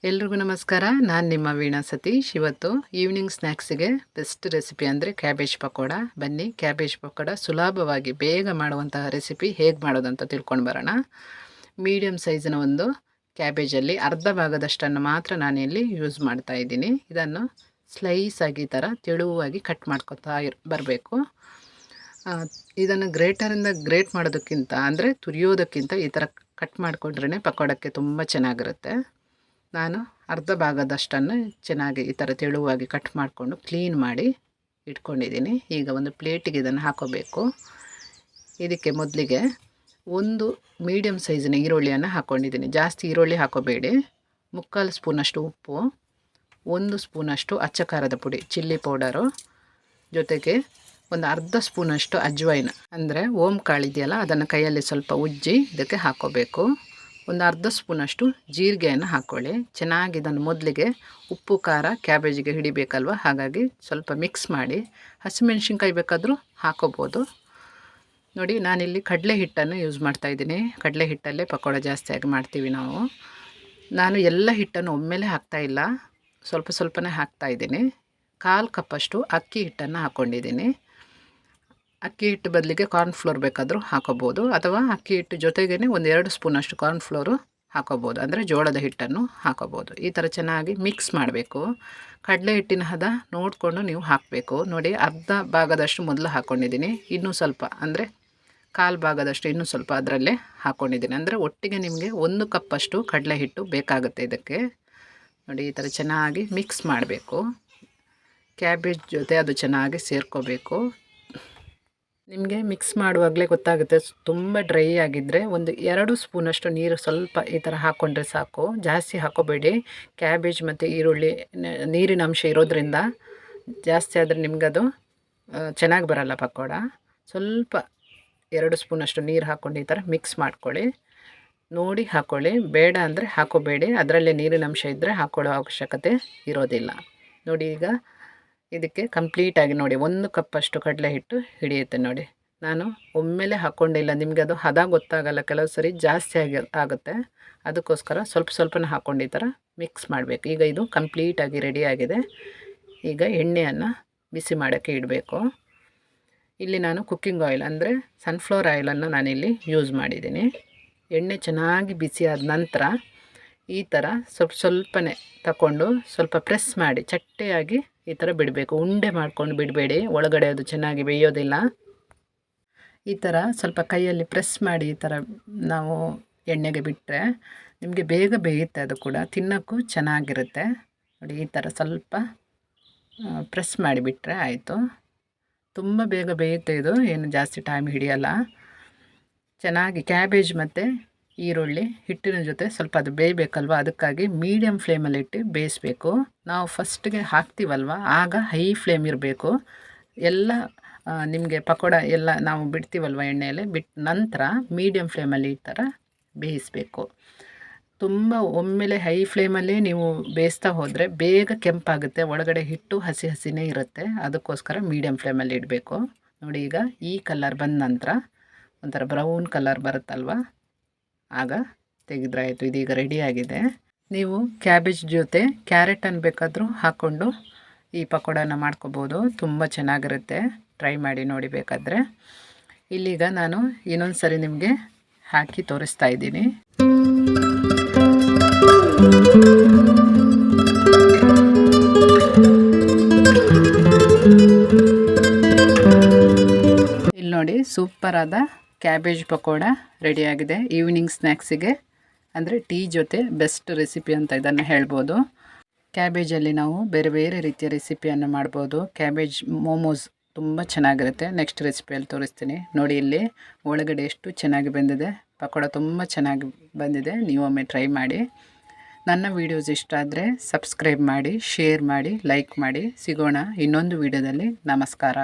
ಎಲ್ರಿಗೂ ನಮಸ್ಕಾರ. ನಾನು ನಿಮ್ಮ ವೀಣಾ ಸತೀಶ್. ಇವತ್ತು ಈವ್ನಿಂಗ್ ಸ್ನ್ಯಾಕ್ಸಿಗೆ ಬೆಸ್ಟ್ ರೆಸಿಪಿ ಅಂದರೆ ಕ್ಯಾಬೇಜ್ ಪಕೋಡ. ಬನ್ನಿ, ಕ್ಯಾಬೇಜ್ ಪಕೋಡ ಸುಲಭವಾಗಿ ಬೇಗ ಮಾಡುವಂತಹ ರೆಸಿಪಿ ಹೇಗೆ ಮಾಡೋದಂತ ತಿಳ್ಕೊಂಡು ಬರೋಣ. ಮೀಡಿಯಮ್ ಸೈಜಿನ ಒಂದು ಕ್ಯಾಬೇಜಲ್ಲಿ ಅರ್ಧ ಭಾಗದಷ್ಟನ್ನು ಮಾತ್ರ ನಾನಿಲ್ಲಿ ಯೂಸ್ ಮಾಡ್ತಾ ಇದ್ದೀನಿ. ಇದನ್ನು ಸ್ಲೈಸ್ ಆಗಿ ಈ ಥರ ತೆಳುವಾಗಿ ಕಟ್ ಮಾಡ್ಕೊತಾ ಬರಬೇಕು. ಇದನ್ನು ಗ್ರೇಟರಿಂದ ಗ್ರೇಟ್ ಮಾಡೋದಕ್ಕಿಂತ ಅಂದರೆ ತುರಿಯೋದಕ್ಕಿಂತ ಈ ಥರ ಕಟ್ ಮಾಡಿಕೊಂಡ್ರೇ ಪಕೋಡಕ್ಕೆ ತುಂಬ ಚೆನ್ನಾಗಿರುತ್ತೆ. ನಾನು ಅರ್ಧ ಭಾಗದಷ್ಟನ್ನು ಚೆನ್ನಾಗಿ ಈ ಥರ ತೆಳುವಾಗಿ ಕಟ್ ಮಾಡಿಕೊಂಡು ಕ್ಲೀನ್ ಮಾಡಿ ಇಟ್ಕೊಂಡಿದ್ದೀನಿ. ಈಗ ಒಂದು ಪ್ಲೇಟಿಗೆ ಇದನ್ನು ಹಾಕೋಬೇಕು. ಇದಕ್ಕೆ ಮೊದಲಿಗೆ ಒಂದು ಮೀಡಿಯಮ್ ಸೈಜಿನ ಈರುಳ್ಳಿಯನ್ನು ಹಾಕ್ಕೊಂಡಿದ್ದೀನಿ. ಜಾಸ್ತಿ ಈರುಳ್ಳಿ ಹಾಕೋಬೇಡಿ. 3/4 ಸ್ಪೂನಷ್ಟು ಉಪ್ಪು, 1 ಸ್ಪೂನಷ್ಟು ಅಚ್ಚ ಖಾರದ ಪುಡಿ ಚಿಲ್ಲಿ ಪೌಡರು, ಜೊತೆಗೆ ಒಂದು ಅರ್ಧ ಸ್ಪೂನಷ್ಟು ಅಜ್ವೈನ್ ಅಂದರೆ ಓಂ ಕಾಳಿದೆಯಲ್ಲ, ಅದನ್ನು ಕೈಯಲ್ಲಿ ಸ್ವಲ್ಪ ಉಜ್ಜಿ ಇದಕ್ಕೆ ಹಾಕೋಬೇಕು. ಒಂದು ಅರ್ಧ ಸ್ಪೂನಷ್ಟು ಜೀರಿಗೆಯನ್ನು ಹಾಕ್ಕೊಳ್ಳಿ. ಚೆನ್ನಾಗಿ ಇದನ್ನು ಮೊದಲಿಗೆ ಉಪ್ಪು ಖಾರ ಕ್ಯಾಬೇಜಿಗೆ ಹಿಡಿಬೇಕಲ್ವ, ಹಾಗಾಗಿ ಸ್ವಲ್ಪ ಮಿಕ್ಸ್ ಮಾಡಿ. ಹಸಿಮೆಣ್ಸಿನ್ಕಾಯಿ ಬೇಕಾದರೂ ಹಾಕೋಬೋದು. ನೋಡಿ, ನಾನಿಲ್ಲಿ ಕಡಲೆ ಹಿಟ್ಟನ್ನು ಯೂಸ್ ಮಾಡ್ತಾಯಿದ್ದೀನಿ. ಕಡಲೆ ಹಿಟ್ಟಲ್ಲೇ ಪಕೋಡ ಜಾಸ್ತಿಯಾಗಿ ಮಾಡ್ತೀವಿ ನಾವು. ನಾನು ಎಲ್ಲ ಹಿಟ್ಟನ್ನು ಒಮ್ಮೆಲೇ ಹಾಕ್ತಾಯಿಲ್ಲ, ಸ್ವಲ್ಪ ಸ್ವಲ್ಪನೇ ಹಾಕ್ತಾಯಿದ್ದೀನಿ. 1/4 ಕಪ್ಪಷ್ಟು ಅಕ್ಕಿ ಹಿಟ್ಟನ್ನು ಹಾಕ್ಕೊಂಡಿದ್ದೀನಿ. ಅಕ್ಕಿ ಹಿಟ್ಟು ಬದಲಿಗೆ ಕಾರ್ನ್ಫ್ಲೋರ್ ಬೇಕಾದರೂ ಹಾಕೋಬೋದು, ಅಥವಾ ಅಕ್ಕಿ ಹಿಟ್ಟು ಜೊತೆಗೇ ಒಂದು 2 ಸ್ಪೂನಷ್ಟು ಕಾರ್ನ್ಫ್ಲೋರು ಹಾಕೋಬೋದು, ಅಂದರೆ ಜೋಳದ ಹಿಟ್ಟನ್ನು ಹಾಕೋಬೋದು. ಈ ಥರ ಚೆನ್ನಾಗಿ ಮಿಕ್ಸ್ ಮಾಡಬೇಕು. ಕಡಲೆ ಹಿಟ್ಟಿನ ಹದ ನೋಡಿಕೊಂಡು ನೀವು ಹಾಕಬೇಕು. ನೋಡಿ, ಅರ್ಧ ಭಾಗದಷ್ಟು ಮೊದಲು ಹಾಕ್ಕೊಂಡಿದ್ದೀನಿ. ಇನ್ನೂ ಸ್ವಲ್ಪ ಅಂದರೆ 1/4 ಭಾಗದಷ್ಟು ಇನ್ನೂ ಸ್ವಲ್ಪ ಅದರಲ್ಲೇ ಹಾಕ್ಕೊಂಡಿದ್ದೀನಿ. ಅಂದರೆ ಒಟ್ಟಿಗೆ ನಿಮಗೆ 1 ಕಪ್ಪಷ್ಟು ಕಡಲೆ ಹಿಟ್ಟು ಬೇಕಾಗುತ್ತೆ ಇದಕ್ಕೆ. ನೋಡಿ, ಈ ಥರ ಚೆನ್ನಾಗಿ ಮಿಕ್ಸ್ ಮಾಡಬೇಕು. ಕ್ಯಾಬೇಜ್ ಜೊತೆ ಅದು ಚೆನ್ನಾಗಿ ಸೇರ್ಕೋಬೇಕು. ನಿಮಗೆ ಮಿಕ್ಸ್ ಮಾಡುವಾಗಲೇ ಗೊತ್ತಾಗುತ್ತೆ. ತುಂಬ ಡ್ರೈ ಆಗಿದ್ದರೆ ಒಂದು 2 ಸ್ಪೂನಷ್ಟು ನೀರು ಸ್ವಲ್ಪ ಈ ಥರ ಹಾಕ್ಕೊಂಡ್ರೆ ಸಾಕು, ಜಾಸ್ತಿ ಹಾಕೋಬೇಡಿ. ಕ್ಯಾಬೇಜ್ ಮತ್ತು ಈರುಳ್ಳಿ ನೀರಿನ ಅಂಶ ಇರೋದ್ರಿಂದ ಜಾಸ್ತಿ ಆದರೆ ನಿಮಗದು ಚೆನ್ನಾಗಿ ಬರಲ್ಲ ಪಕೋಡ. ಸ್ವಲ್ಪ 2 ಸ್ಪೂನಷ್ಟು ನೀರು ಹಾಕ್ಕೊಂಡು ಈ ಥರ ಮಿಕ್ಸ್ ಮಾಡ್ಕೊಳ್ಳಿ. ನೋಡಿ ಹಾಕ್ಕೊಳ್ಳಿ, ಬೇಡ ಅಂದರೆ ಹಾಕೋಬೇಡಿ. ಅದರಲ್ಲೇ ನೀರಿನ ಅಂಶ ಇದ್ದರೆ ಹಾಕ್ಕೊಳ್ಳೋ ಅವಶ್ಯಕತೆ ಇರೋದಿಲ್ಲ. ನೋಡಿ, ಈಗ ಇದಕ್ಕೆ ಕಂಪ್ಲೀಟಾಗಿ ನೋಡಿ 1 ಕಪ್ಪಷ್ಟು ಕಡಲೆ ಹಿಟ್ಟು ಹಿಡಿಯುತ್ತೆ. ನೋಡಿ, ನಾನು ಒಮ್ಮೆಲೇ ಹಾಕ್ಕೊಂಡಿಲ್ಲ, ನಿಮಗೆ ಅದು ಹದ ಗೊತ್ತಾಗಲ್ಲ, ಕೆಲವು ಸರಿ ಜಾಸ್ತಿ ಆಗುತ್ತೆ. ಅದಕ್ಕೋಸ್ಕರ ಸ್ವಲ್ಪ ಸ್ವಲ್ಪನೇ ಹಾಕ್ಕೊಂಡು ಈ ಥರ ಮಿಕ್ಸ್ ಮಾಡಬೇಕು. ಈಗ ಇದು ಕಂಪ್ಲೀಟಾಗಿ ರೆಡಿಯಾಗಿದೆ. ಈಗ ಎಣ್ಣೆಯನ್ನು ಬಿಸಿ ಮಾಡೋಕ್ಕೆ ಇಡಬೇಕು. ಇಲ್ಲಿ ನಾನು ಕುಕ್ಕಿಂಗ್ ಆಯಿಲ್ ಅಂದರೆ ಸನ್ಫ್ಲವರ್ ಆಯಿಲನ್ನು ನಾನಿಲ್ಲಿ ಯೂಸ್ ಮಾಡಿದ್ದೀನಿ. ಎಣ್ಣೆ ಚೆನ್ನಾಗಿ ಬಿಸಿಯಾದ ನಂತರ ಈ ಥರ ಸ್ವಲ್ಪನೇ ತಗೊಂಡು ಸ್ವಲ್ಪ ಪ್ರೆಸ್ ಮಾಡಿ ಚಟ್ಟೆಯಾಗಿ ಈ ಥರ ಬಿಡಬೇಕು. ಉಂಡೆ ಮಾಡ್ಕೊಂಡು ಬಿಡಬೇಡಿ, ಒಳಗಡೆ ಅದು ಚೆನ್ನಾಗಿ ಬೇಯೋದಿಲ್ಲ. ಈ ಥರ ಸ್ವಲ್ಪ ಕೈಯಲ್ಲಿ ಪ್ರೆಸ್ ಮಾಡಿ ಈ ಥರ ನಾವು ಎಣ್ಣೆಗೆ ಬಿಟ್ಟರೆ ನಿಮಗೆ ಬೇಗ ಬೇಯುತ್ತೆ. ಅದು ಕೂಡ ತಿನ್ನೋಕ್ಕೂ ಚೆನ್ನಾಗಿರುತ್ತೆ. ನೋಡಿ, ಈ ಥರ ಸ್ವಲ್ಪ ಪ್ರೆಸ್ ಮಾಡಿಬಿಟ್ರೆ ಆಯಿತು. ತುಂಬ ಬೇಗ ಬೇಯುತ್ತೆ ಇದು, ಏನು ಜಾಸ್ತಿ ಟೈಮ್ ಹಿಡಿಯಲ್ಲ. ಚೆನ್ನಾಗಿ ಕ್ಯಾಬೇಜ್ ಮತ್ತು ಈರುಳ್ಳಿ ಹಿಟ್ಟಿನ ಜೊತೆ ಸ್ವಲ್ಪ ಅದು ಬೇಯಬೇಕಲ್ವ, ಅದಕ್ಕಾಗಿ ಮೀಡಿಯಮ್ ಫ್ಲೇಮಲ್ಲಿ ಇಟ್ಟು ಬೇಯಿಸಬೇಕು. ನಾವು ಫಸ್ಟಿಗೆ ಹಾಕ್ತೀವಲ್ವ, ಆಗ ಹೈ ಫ್ಲೇಮ್ ಇರಬೇಕು. ಎಲ್ಲ ನಿಮಗೆ ಪಕೋಡ ಎಲ್ಲ ನಾವು ಬಿಡ್ತೀವಲ್ವ ಎಣ್ಣೆಯಲ್ಲಿ, ಬಿಟ್ಟ ನಂತರ ಮೀಡಿಯಮ್ ಫ್ಲೇಮಲ್ಲಿ ಈ ಥರ ಬೇಯಿಸಬೇಕು. ತುಂಬ ಒಮ್ಮೆಲೆ ಹೈ ಫ್ಲೇಮಲ್ಲಿ ನೀವು ಬೇಯಿಸ್ತಾ ಹೋದರೆ ಬೇಗ ಕೆಂಪಾಗುತ್ತೆ, ಒಳಗಡೆ ಹಿಟ್ಟು ಹಸಿ ಹಸಿನೇ ಇರುತ್ತೆ. ಅದಕ್ಕೋಸ್ಕರ ಮೀಡಿಯಮ್ ಫ್ಲೇಮಲ್ಲಿ ಇಡಬೇಕು. ನೋಡಿ, ಈಗ ಈ ಕಲರ್ ಬಂದ ನಂತರ ಒಂಥರ ಬ್ರೌನ್ ಕಲರ್ ಬರುತ್ತಲ್ವ, ಆಗ ತೆಗೆದ್ರೆ ಆಯಿತು. ಇದೀಗ ರೆಡಿಯಾಗಿದೆ. ನೀವು ಕ್ಯಾಬೇಜ್ ಜೊತೆ ಕ್ಯಾರೆಟನ್ನು ಬೇಕಾದರೂ ಹಾಕ್ಕೊಂಡು ಈ ಪಕೋಡನ ಮಾಡ್ಕೋಬೋದು, ತುಂಬ ಚೆನ್ನಾಗಿರುತ್ತೆ. ಟ್ರೈ ಮಾಡಿ ನೋಡಿ ಬೇಕಾದರೆ. ಇಲ್ಲೀಗ ನಾನು ಇನ್ನೊಂದು ಸರಿ ನಿಮಗೆ ಹಾಕಿ ತೋರಿಸ್ತಾ ಇದ್ದೀನಿ. ಇಲ್ಲಿ ನೋಡಿ, ಸೂಪರಾದ ಕ್ಯಾಬೇಜ್ ಪಕೋಡ ರೆಡಿಯಾಗಿದೆ. ಈವ್ನಿಂಗ್ ಸ್ನ್ಯಾಕ್ಸಿಗೆ ಅಂದರೆ ಟೀ ಜೊತೆ ಬೆಸ್ಟ್ ರೆಸಿಪಿ ಅಂತ ಇದನ್ನು ಹೇಳ್ಬೋದು. ಕ್ಯಾಬೇಜಲ್ಲಿ ನಾವು ಬೇರೆ ಬೇರೆ ರೀತಿಯ ರೆಸಿಪಿಯನ್ನು ಮಾಡ್ಬೋದು. ಕ್ಯಾಬೇಜ್ ಮೋಮೋಸ್ ತುಂಬ ಚೆನ್ನಾಗಿರುತ್ತೆ. ನೆಕ್ಸ್ಟ್ ರೆಸಿಪಿಯಲ್ಲಿ ತೋರಿಸ್ತೀನಿ. ನೋಡಿ, ಇಲ್ಲಿ ಒಳಗಡೆ ಎಷ್ಟು ಚೆನ್ನಾಗಿ ಬಂದಿದೆ. ಪಕೋಡ ತುಂಬ ಚೆನ್ನಾಗಿ ಬಂದಿದೆ. ನೀವೊಮ್ಮೆ ಟ್ರೈ ಮಾಡಿ. ನನ್ನ ವೀಡಿಯೋಸ್ ಇಷ್ಟ ಆದರೆ ಸಬ್ಸ್ಕ್ರೈಬ್ ಮಾಡಿ, ಶೇರ್ ಮಾಡಿ, ಲೈಕ್ ಮಾಡಿ. ಸಿಗೋಣ ಇನ್ನೊಂದು ವೀಡಿಯೋದಲ್ಲಿ. ನಮಸ್ಕಾರ.